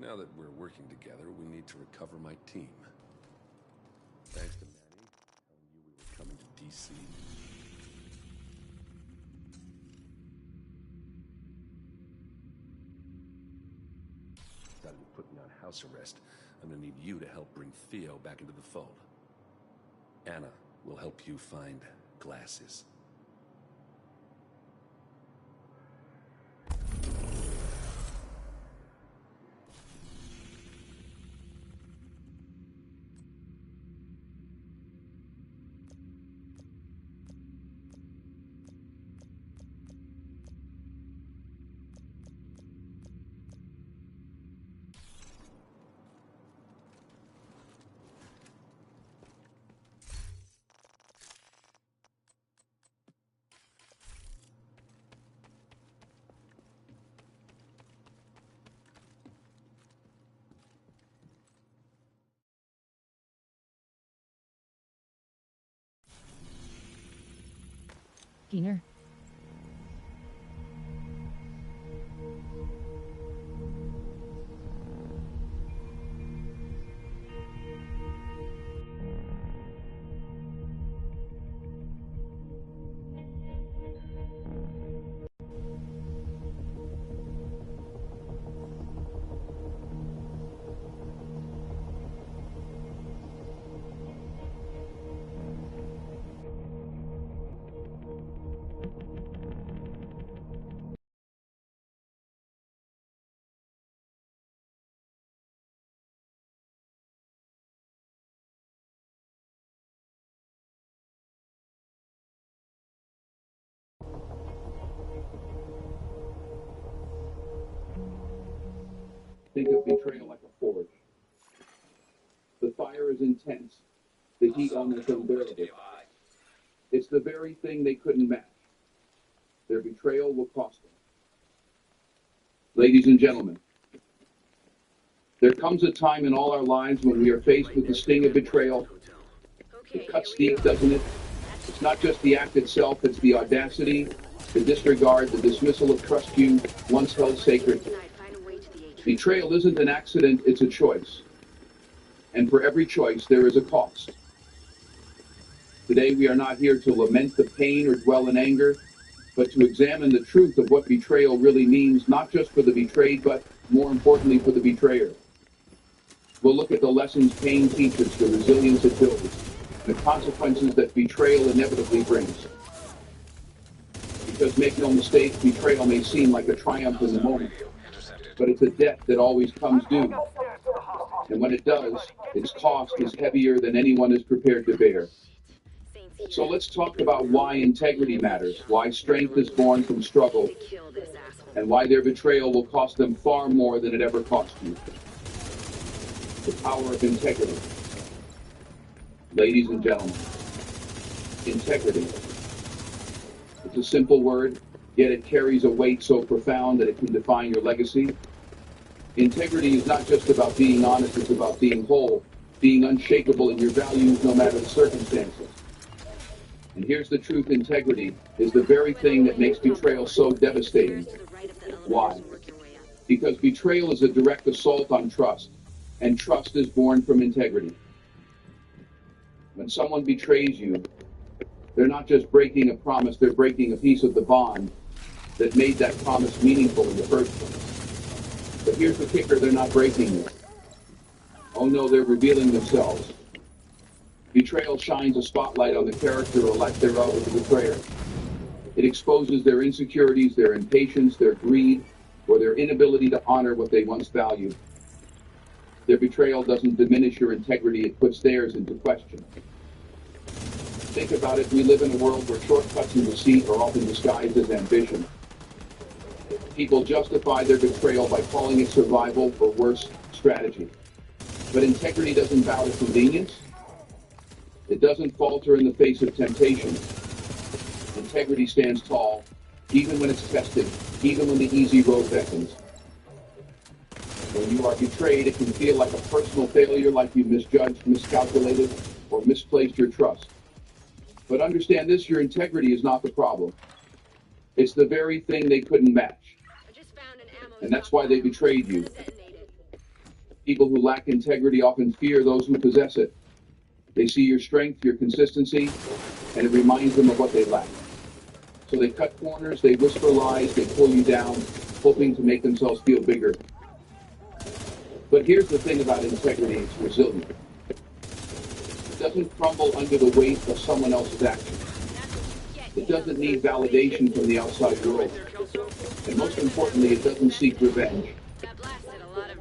Now that we're working together, we need to recover my team. Thanks to Manny telling you we were coming to DC. Decided to put me on house arrest. I'm gonna need you to help bring Theo back into the fold. Anna will help you find glasses. Keener. Think of betrayal like a forge. The fire is intense, the heat almost unbearable. It's the very thing they couldn't match. Their betrayal will cost them. Ladies and gentlemen, there comes a time in all our lives when we are faced with the sting of betrayal. It cuts deep, doesn't it? It's not just the act itself, it's the audacity, the disregard, the dismissal of trust you once held sacred. Betrayal isn't an accident, it's a choice. And for every choice, there is a cost. Today, we are not here to lament the pain or dwell in anger, but to examine the truth of what betrayal really means, not just for the betrayed, but more importantly for the betrayer. We'll look at the lessons pain teaches, the resilience it builds, and the consequences that betrayal inevitably brings. Because make no mistake, betrayal may seem like a triumph in the moment, but it's a debt that always comes due. And when it does, its cost is heavier than anyone is prepared to bear. So let's talk about why integrity matters, why strength is born from struggle, and why their betrayal will cost them far more than it ever cost you. The power of integrity. Ladies and gentlemen, integrity. It's a simple word, yet it carries a weight so profound that it can define your legacy. Integrity is not just about being honest, it's about being whole, being unshakable in your values no matter the circumstances. And here's the truth, integrity is the very thing that makes betrayal so devastating. Why? Because betrayal is a direct assault on trust, and trust is born from integrity. When someone betrays you, they're not just breaking a promise, they're breaking a piece of the bond that made that promise meaningful in the first place. But here's the kicker, they're not breaking it. Oh no, they're revealing themselves. Betrayal shines a spotlight on the character or lack thereof of the betrayer. It exposes their insecurities, their impatience, their greed, or their inability to honor what they once valued. Their betrayal doesn't diminish your integrity, it puts theirs into question. Think about it, we live in a world where shortcuts and deceit are often disguised as ambition. People justify their betrayal by calling it survival or worse, strategy. But integrity doesn't bow to convenience. It doesn't falter in the face of temptation. Integrity stands tall, even when it's tested, even when the easy road beckons. When you are betrayed, it can feel like a personal failure, like you misjudged, miscalculated, or misplaced your trust. But understand this, your integrity is not the problem. It's the very thing they couldn't match. And that's why they betrayed you. People who lack integrity often fear those who possess it. They see your strength, your consistency, and it reminds them of what they lack. So they cut corners, they whisper lies, they pull you down, hoping to make themselves feel bigger. But here's the thing about integrity, it's resilient. It doesn't crumble under the weight of someone else's actions. It doesn't need validation from the outside world. And most importantly, it doesn't seek revenge.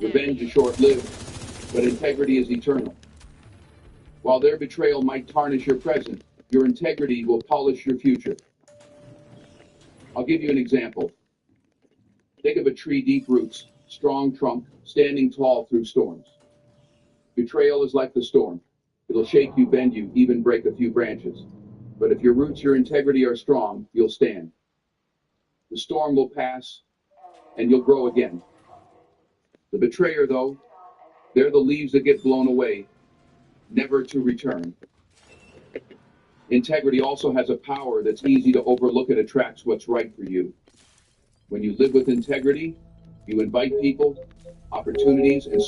Revenge is short-lived, but integrity is eternal. While their betrayal might tarnish your present, your integrity will polish your future. I'll give you an example. Think of a tree, deep roots, strong trunk, standing tall through storms. Betrayal is like the storm. It'll shake you, bend you, even break a few branches. But if your roots, your integrity are strong, you'll stand. The storm will pass, and you'll grow again. The betrayer, though, they're the leaves that get blown away, never to return. Integrity also has a power that's easy to overlook. It attracts what's right for you. When you live with integrity, you invite people, opportunities, and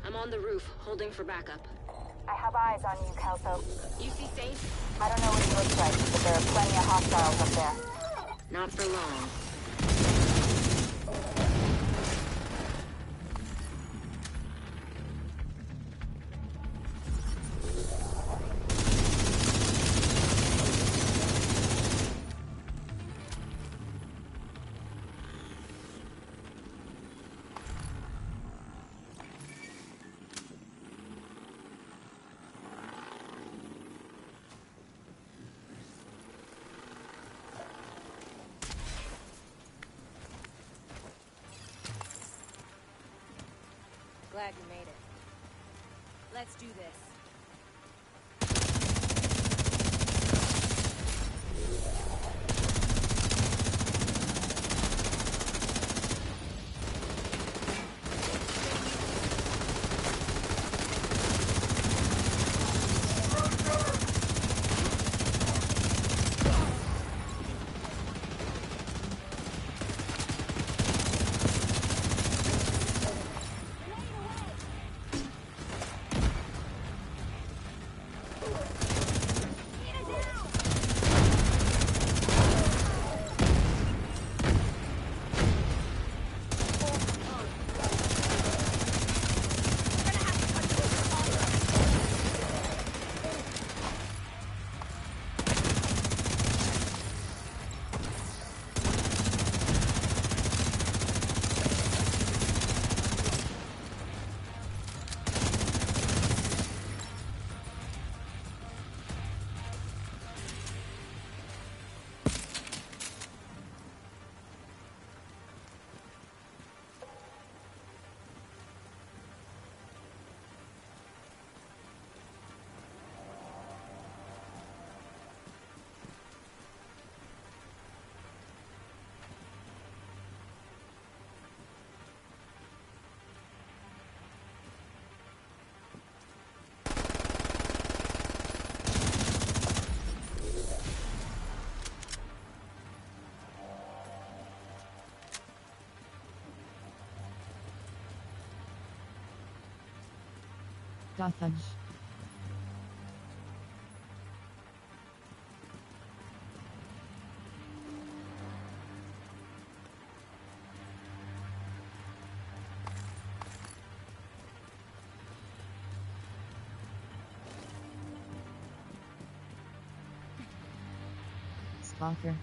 I'm on the roof, holding for backup. I have eyes on you, Kelso. You see safe? I don't know what he looks like, but there are plenty of hostiles up there. Not for long. Glad you made it. Let's do this. Gothage. Stalker.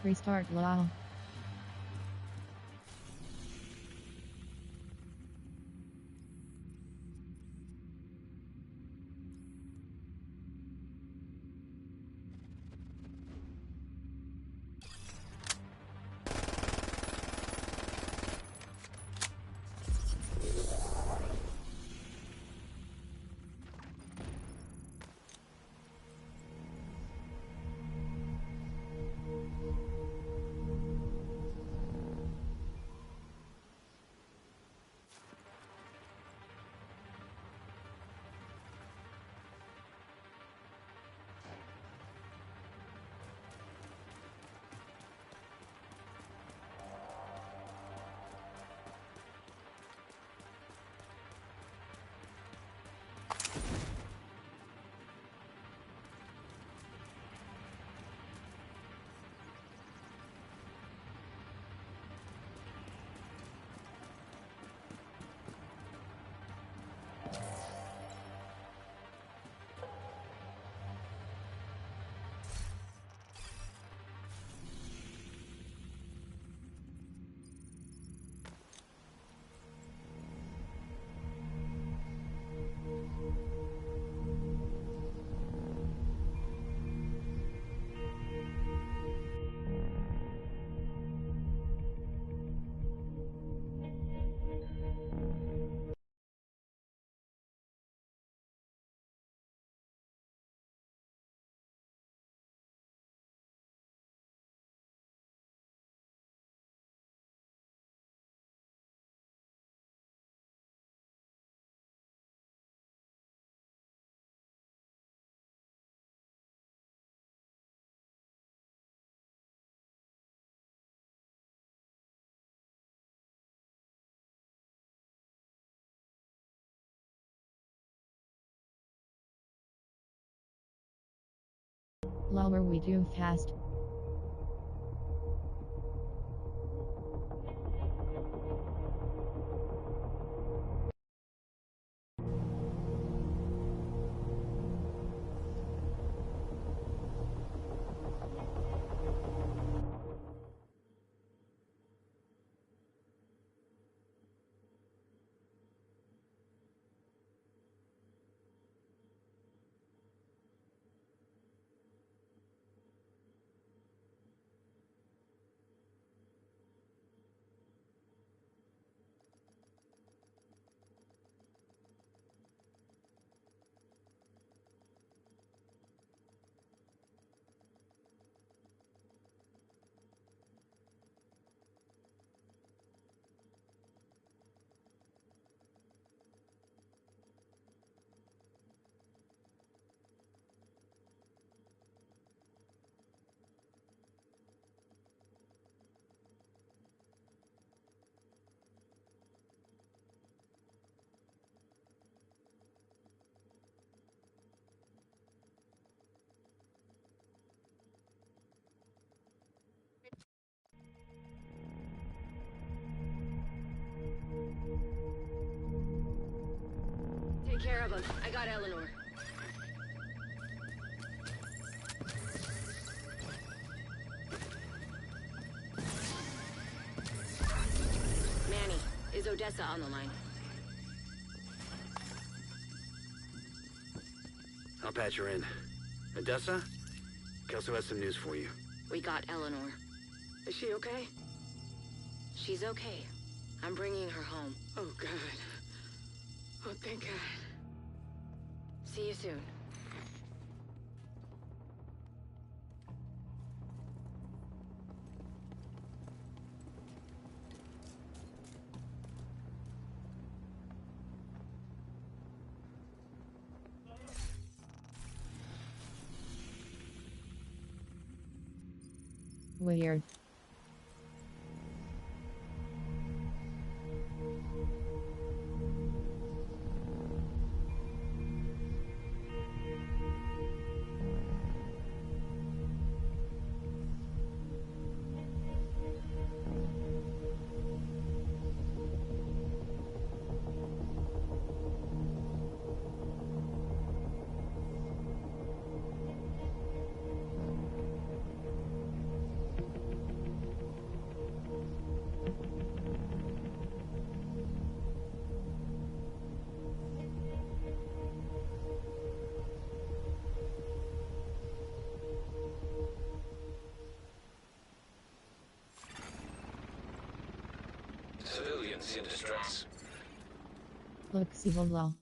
Restart LOL. LOL, were we too fast? Take care of him. I got Eleanor. Manny, is Odessa on the line? I'll patch her in. Odessa? Kelso has some news for you. We got Eleanor. Is she okay? She's okay. I'm bringing her home. Oh, God. Oh, thank God. See you soon. Weird. emergency distress. Look, Sivola.